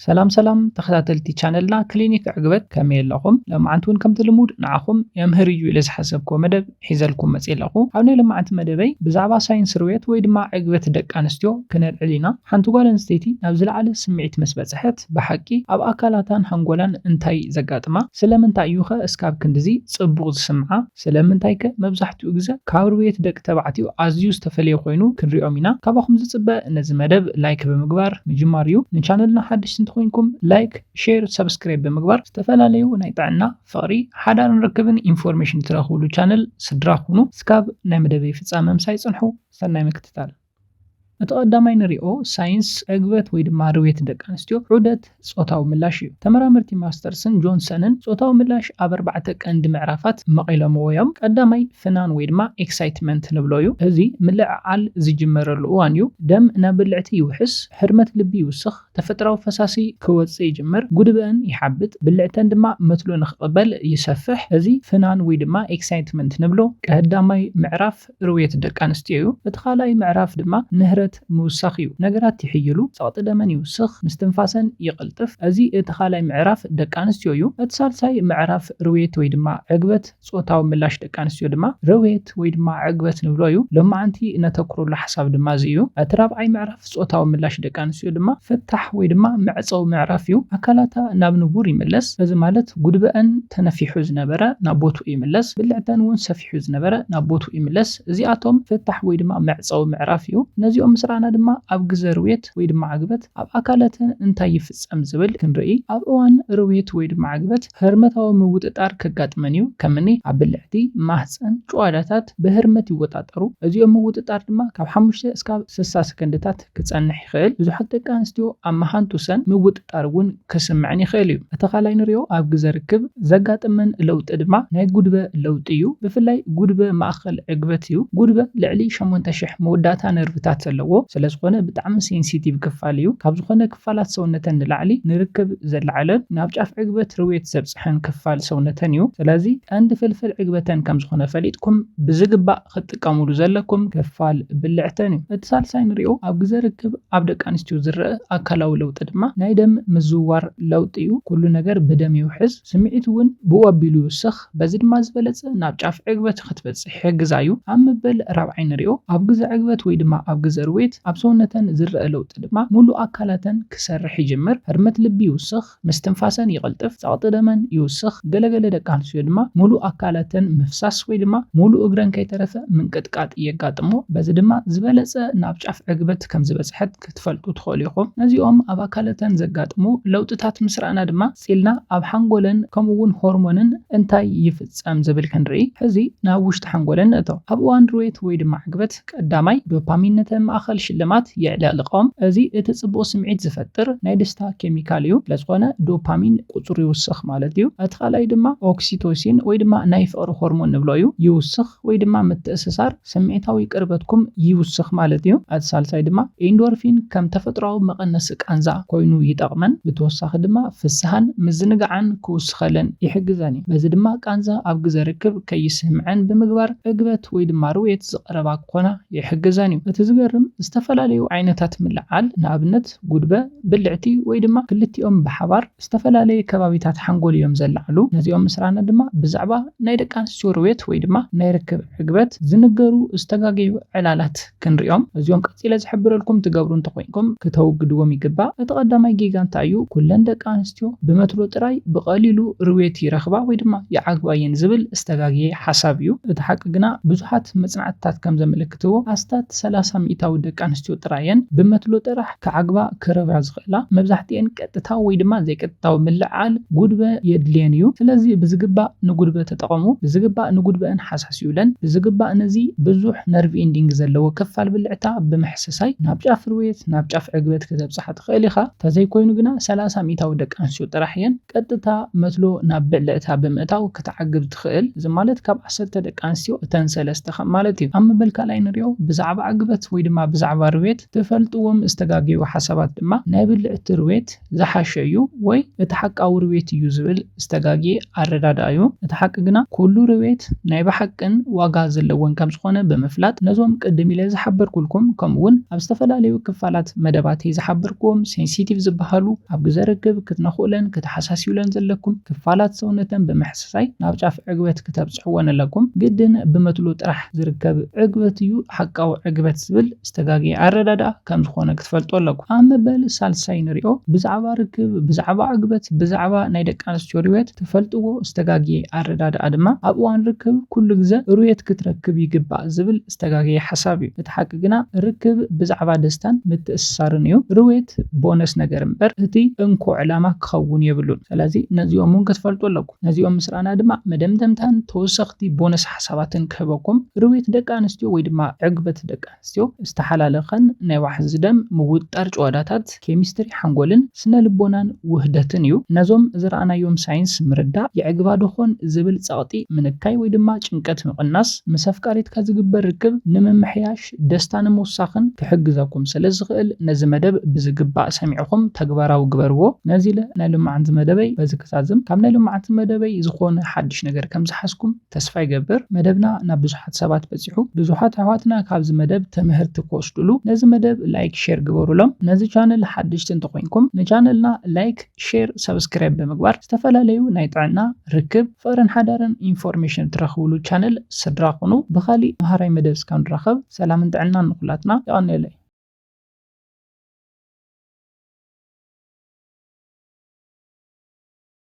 ሰላም ተኸታተልቲ ቻነልና ክሊኒክ ዕግበት ከመይ ኣለኹም ለማዓንቱን ከም ትልሙድ ንዓኹም የምህር እዩ ኢለ ዝሓሰብክዎ መደብ ሒዘልኩም መፅእ ኣለኹ። ኣብ ናይ ለማዓንቲ መደበይ ብዛዕባ ሳይንስ ርዌት ወይ ድማ ዕግበት ደቂ ኣንስትዮ ክንልዕል ኢና። ሓንቲ ጓል ኣንስተይቲ ናብ ዝለዓለ ስምዒት ምስ በፅሐት ብሓቂ ኣብ ኣካላታን ሃንጎላን እንታይ ዘጋጥማ፣ ስለምንታይ እዩ ኸ እስካብ ክንድዚ ፅቡቕ ዝስምዓ፣ ስለምንታይ ከ መብዛሕትኡ ግዜ ካብ ርዌት ደቂ ተባዕትዮ ኣዝዩ ዝተፈለየ ኮይኑ ክንሪኦም ኢና። ካባኹም ዝፅበእ ነዚ መደብ ላይክ ብምግባር ምጅማር እዩ። ንቻነልና ሓድሽ ኮይንኩም ላይክ ሼር ሰብስክራይብ ብምግባር ዝተፈላለዩ ናይ ጥዕና ፍቕሪ ሓዳርን ርክብን ኢንፎርሜሽን ትረኽብሉ ቻነል ስድራ ሁኑ። እስካብ ናይ መደበይ ፍጻመ ምሳይ ጽንሑ። ሰናይ ምክትታል። እቲ ቀዳማይ ንሪኦ ሳይንስ ዕግበት ወይ ድማ ርዌት ደቂ ኣንስትዮ ዑደት ጾታዊ ምላሽ እዩ። ተመራመርቲ ማስተርስን ጆንሰንን ጾታዊ ምላሽ ኣብ 4 ቀንዲ ምዕራፋት መቂሎምዎ እዮም። ቀዳማይ ፍናን ወይ ድማ ኤክሳይትመንት ንብሎ እዩ። እዚ ምልዕዓል ዝጅመረሉ እዋን እዩ። ደም ናብ ብልዕቲ ይውሕስ፣ ሕርመት ልቢ ይውስኽ፣ ተፈጥራዊ ፈሳሲ ክወፅእ ይጅምር፣ ጉድበአን ይሓብጥ፣ ብልዕተን ድማ መትሎ ንኽቕበል ይሰፍሕ። እዚ ፍናን ወይ ድማ ኤክሳይትመንት ንብሎ ቀዳማይ ምዕራፍ ርዌት ደቂ ኣንስትዮ እዩ። እቲ ካልኣይ ምዕራፍ ድማ ንህረት ምውሳኽ እዩ። ነገራት ይሕይሉ፣ ጸቕጢ ደመን ይውስኽ፣ ምስትንፋሰን ይቕልጥፍ። እዚ እቲ ካልኣይ ምዕራፍ ደቂ ኣንስትዮ እዩ። እቲ ሳልሳይ ምዕራፍ ርዌት ወይ ድማ ዕግበት ጾታዊ ምላሽ ደቂ ኣንስትዮ ድማ ርዌት ወይ ድማ ዕግበት ንብሎ እዩ። ሎማዓንቲ ነተኩረሉ ሓሳብ ድማ እዚ እዩ። እቲ ራብዓይ ምዕራፍ ጾታዊ ምላሽ ደቂ ኣንስትዮ ድማ ፍታሕ ወይ ድማ መዕፀዊ ምዕራፍ እዩ። ኣካላታ ናብ ንቡር ይምለስ። እዚ ማለት ጉድበአን ተነፊሑ ዝነበረ ናብ ቦትኡ ይምለስ፣ ብልዕተን እውን ሰፊሑ ዝነበረ ናብ ቦትኡ ይምለስ። እዚኣቶም ፍታሕ ወይ ድማ መዕፀዊ ምዕራፍ እዩ። ነዚኦም ምስራና ድማ ኣብ ግዜ ርዌት ወይ ድማ ዕግበት ኣብ ኣካላትን እንታይ ይፍጸም ዝብል ክንርኢ። ኣብ እዋን ርዌት ወይ ድማ ዕግበት ህርመታዊ ምውጥጣር ከጋጥመን እዩ። ከምኒ ኣብ ብልዕቲ፣ ማህፀን፣ ጨዋዳታት ብህርመት ይወጣጠሩ። እዚኦም ምውጥጣር ድማ ካብ 5 እስካብ 60 ሰከንድታት ክጸንሕ ይኽእል። ብዙሓት ደቂ ኣንስትዮ ኣብ መሃንቱሰን ምውጥጣር እውን ክስምዐን ይኽእል እዩ። እቲ ካልኣይ ንሪኦ ኣብ ግዜ ርክብ ዘጋጥመን ለውጢ ድማ ናይ ጉድበ ለውጢ እዩ። ብፍላይ ጉድበ ማእኸል ዕግበት እዩ። ጉድበ ልዕሊ 8000 መወዳእታ ነርቭታት ዘለዎ ስለዝኾነ ብጣዕሚ ሴንሲቲቭ ክፋል እዩ። ካብ ዝኾነ ክፋላት ሰውነተን ንላዕሊ ንርክብ ዘለዓለን ናብ ጫፍ ዕግበት ርዌት ዘብፅሐን ክፋል ሰውነተን እዩ። ስለዚ ቀንዲ ፍልፍል ዕግበተን ከም ዝኾነ ፈሊጥኩም ብዝግባእ ክትጥቀምሉ ዘለኩም ክፋል ብልዕተን እዩ። እቲ ሳልሳይ ንሪኦ ኣብ ግዜ ርክብ ኣብ ደቂ ኣንስትዮ ዝረአ ኣካላዊ ለውጢ ድማ ናይ ደም ምዝውዋር ለውጢ እዩ። ኩሉ ነገር ብደም ይውሕዝ፣ ስምዒት እውን ብኡ ኣቢሉ ይውስኽ። በዚ ድማ ዝበለፀ ናብ ጫፍ ዕግበት ክትበፅሕ ይሕግዛ እዩ። ኣብ መበል ራብዓይ ንሪኦ ኣብ ግዜ ዕግበት ወይ ድማ ኣብ ግዜ ርዌት ኣብ ሰውነተን ዝረአ ለውጢ ድማ ሙሉእ ኣካላተን ክሰርሕ ይጅምር። ሕርመት ልቢ ይውስኽ፣ ምስትንፋሰን ይቕልጥፍ፣ ጸቕጢ ደመን ይውስኽ። ገለገለ ደቂ ኣንስትዮ ድማ ሙሉእ ኣካላተን ምፍሳስ ወይ ድማ ሙሉእ እግረን ከይተረፈ ምንቅጥቃጥ የጋጥሞ። በዚ ድማ ዝበለፀ ናብ ጫፍ ዕግበት ከም ዝበፅሐት ክትፈልጡ ትኽእሉ ኢኹም። ነዚኦም ኣብ ኣካላተን ዘጋጥሙ ለውጥታት ምስራእና ድማ ፂልና ኣብ ሓንጎለን ከምኡውን ሆርሞንን እንታይ ይፍጸም ዝብል ክንርኢ። ሕዚ ናብ ውሽጢ ሓንጎለን ንእቶ። ኣብ እዋን ርዌት ወይ ድማ ዕግበት ቀዳማይ ዶፓሚን ነተን ማእኸል ሽልማት የዕለቕልቖም። እዚ እቲ ጽቡቕ ስምዒት ዝፈጥር ናይ ደስታ ኬሚካል እዩ። ስለዝኾነ ዶፓሚን ቁፅሩ ይውስኽ ማለት እዩ። እቲ ካልኣይ ድማ ኦክሲቶሲን ወይ ድማ ናይ ፍቕሪ ሆርሞን ንብሎ እዩ። ይውስኽ ወይ ድማ ምትእስሳር ስምዒታዊ ቅርበትኩም ይውስኽ ማለት እዩ። እቲ ሳልሳይ ድማ ኤንዶርፊን ከም ተፈጥሮኣዊ መቐነሲ ቃንዛ ኮይኑ ይጠቕመን። ብተወሳኺ ድማ ፍስሃን ምዝንጋዕን ክውስኸለን ይሕግዘን እዩ። በዚ ድማ ቃንዛ ኣብ ግዜ ርክብ ከይስምዐን ብምግባር ዕግበት ወይ ድማ ርዌት ዝቐረባ ክኾና ይሕግዘን እዩ። እቲ ዝገርም ዝተፈላለዩ ዓይነታት ምልዓል ንኣብነት ጉድበ፣ ብልዕቲ ወይ ድማ ክልቲኦም ብሓባር ዝተፈላለየ ከባቢታት ሓንጎል እዮም ዘለዓሉ። ነዚኦም ምስራና ድማ ብዛዕባ ናይ ደቂ ኣንስትዮ ርዌት ወይ ድማ ናይ ርክብ ዕግበት ዝንገሩ ዝተጋገዩ ዕላላት ክንሪኦም። እዚኦም ቀፂለ ዝሕብረልኩም ትገብሩ እንተኮይንኩም ክተውግድዎም ይግባእ። እቲ ቀዳማይ ጌጋ እንታይ እዩ? ኩለን ደቂ ኣንስትዮ ብመትሎ ጥራይ ብቐሊሉ ርዌት ይረኽባ ወይ ድማ ይዓግባየን ዝብል ዝተጋገየ ሓሳብ እዩ። እቲ ሓቂ ግና ብዙሓት መጽናዕትታት ከም ዘመልክትዎ ኣስታት 30 ሚእታዊ ደቂ ኣንስትዮ ጥራየን ብመትሎ ጥራሕ ክዓግባ ክረብያ ዝኽእላ። መብዛሕትአን ቀጥታዊ ወይ ድማ ዘይቀጥታዊ ምልዓል ጉድበ የድልየን እዩ። ስለዚ ብዝግባእ ንጉድበ ተጠቐሙ። ብዝግባእ ንጉድበአን ሓሳስዩለን። ብዝግባእ ነዚ ብዙሕ ነርቭ ኤንዲንግ ዘለዎ ክፋል ብልዕታ ብምሕሰሳይ ናብ ጫፍ ርዌት ናብ ጫፍ ዕግበት ከተብፅሓ ትኽእል ኢኻ። ተዘይኮይኑ ግና 30 ሚእታዊ ደቂ ኣንስትዮ ጥራሕ እየን ቀጥታ መትሎ ናብ ብልዕታ ብምእታው ክትዓግብ ትኽእል። እዚ ማለት ካብ 10 ደቂ ኣንስትዮ እተን 3 ማለት እዩ። ኣብ መበል ካልኣይ ንሪኦ ብዛዕባ ዕግበት ወይ ድማ ብዛዕባ ርዌት ትፈልጥዎም ዝተጋገዩ ሓሳባት ድማ ናይ ብልዕቲ ርዌት ዝሓሸ እዩ ወይ እቲ ሓቃዊ ርዌት እዩ ዝብል ዝተጋገየ ኣረዳድኣ እዩ። እቲ ሓቂ ግና ኩሉ ርዌት ናይ ብሓቅን ዋጋ ዘለዎን ከም ዝኾነ ብምፍላጥ ነዞም ቅድም ኢለ ዝሓበርኩልኩም ከምኡውን ኣብ ዝተፈላለዩ ክፋላት መደባት ዝሓበርኩም ሴንሲቲቭ ዝበሃሉ ኣብ ግዜ ርክብ ክትነኽኡለን ክትሓሳስዩለን ዘለኩም ክፋላት ሰውነተን ብምሕሳይ ናብ ጫፍ ዕግበት ከተብፅሕዎን ኣለኩም። ግድን ብመትሉ ጥራሕ ዝርከብ ዕግበት እዩ ሓቃዊ ዕግበት ዝብል ዝተጋገየ ኣረዳድኣ ከም ዝኾነ ክትፈልጡ ኣለኩም። ኣብ መበል ሳልሳይ ንሪኦ ብዛዕባ ርክብ ብዛዕባ ዕግበት ብዛዕባ ናይ ደቂ ኣንስትዮ ርዌት ትፈልጥዎ ዝተጋገየ ኣረዳድኣ ድማ ኣብ እዋን ርክብ ኩሉ ግዜ ርዌት ክትረክብ ይግባእ ዝብል ዝተጋገየ ሓሳብ እዩ። እቲ ሓቂ ግና ርክብ ብዛዕባ ደስታን ምትእስሳርን እዩ። ርዌት ቦነስ ነገር እምበር እቲ እንኮ ዕላማ ክኸውን የብሉን። ስለዚ ነዚኦም እውን ክትፈልጡ ኣለኩም። ነዚኦም ምስራና ድማ መደምደምታን ተወሰኽቲ ቦነስ ሓሳባትን ክህበኩም ርዌት ደቂ ኣንስትዮ ወይ ድማ ዕግበት ደቂ ኣንስትዮ ዝተሓላለኸን ናይ ዋሕዚ ደም ምውጣር ጨዋዳታት ኬሚስትሪ ሓንጎልን ስነ ልቦናን ውህደትን እዩ። ነዞም ዝረኣናዮም ሳይንስ ምርዳእ የዕግባ ድኾን ዝብል ጸቕጢ ምንካይ ወይ ድማ ጭንቀት ምቕናስ ምስ ኣፍቃሪትካ ዝግበር ርክብ ንምምሕያሽ ደስታ ንምውሳኽን ክሕግዘኩም ስለዝኽእል ነዚ መደብ ብዝግባእ ሰሚዕኹም ተግባራዊ ግበርዎ። ነዚ ናይ ልምዓንቲ መደበይ በዚ ክሳዝም ካብ ናይ ልምዓንቲ መደበይ ዝኾነ ሓድሽ ነገር ከም ዝሓስኩም ተስፋ ይገብር። መደብና ናብ ብዙሓት ሰባት በፂሑ ብዙሓት ኣሕዋትና ካብዚ መደብ ትምህርቲ ክወስድሉ ነዚ መደብ ላይክ ሼር ግበሩሎም። ነዚ ቻነል ሓድሽቲ እንተኮይንኩም ንቻነልና ላይክ ሼር ሰብስክራይብ ብምግባር ዝተፈላለዩ ናይ ጥዕና ርክብ ፍቅርን ሓዳርን ኢንፎርሜሽን ትረኽብሉ ቻነል ስድራ ኩኑ። ብኻሊእ መሃራይ መደብ እስካብ ንራኸብ ሰላምን ጥዕናን ንኹላትና ይቐኒለይ።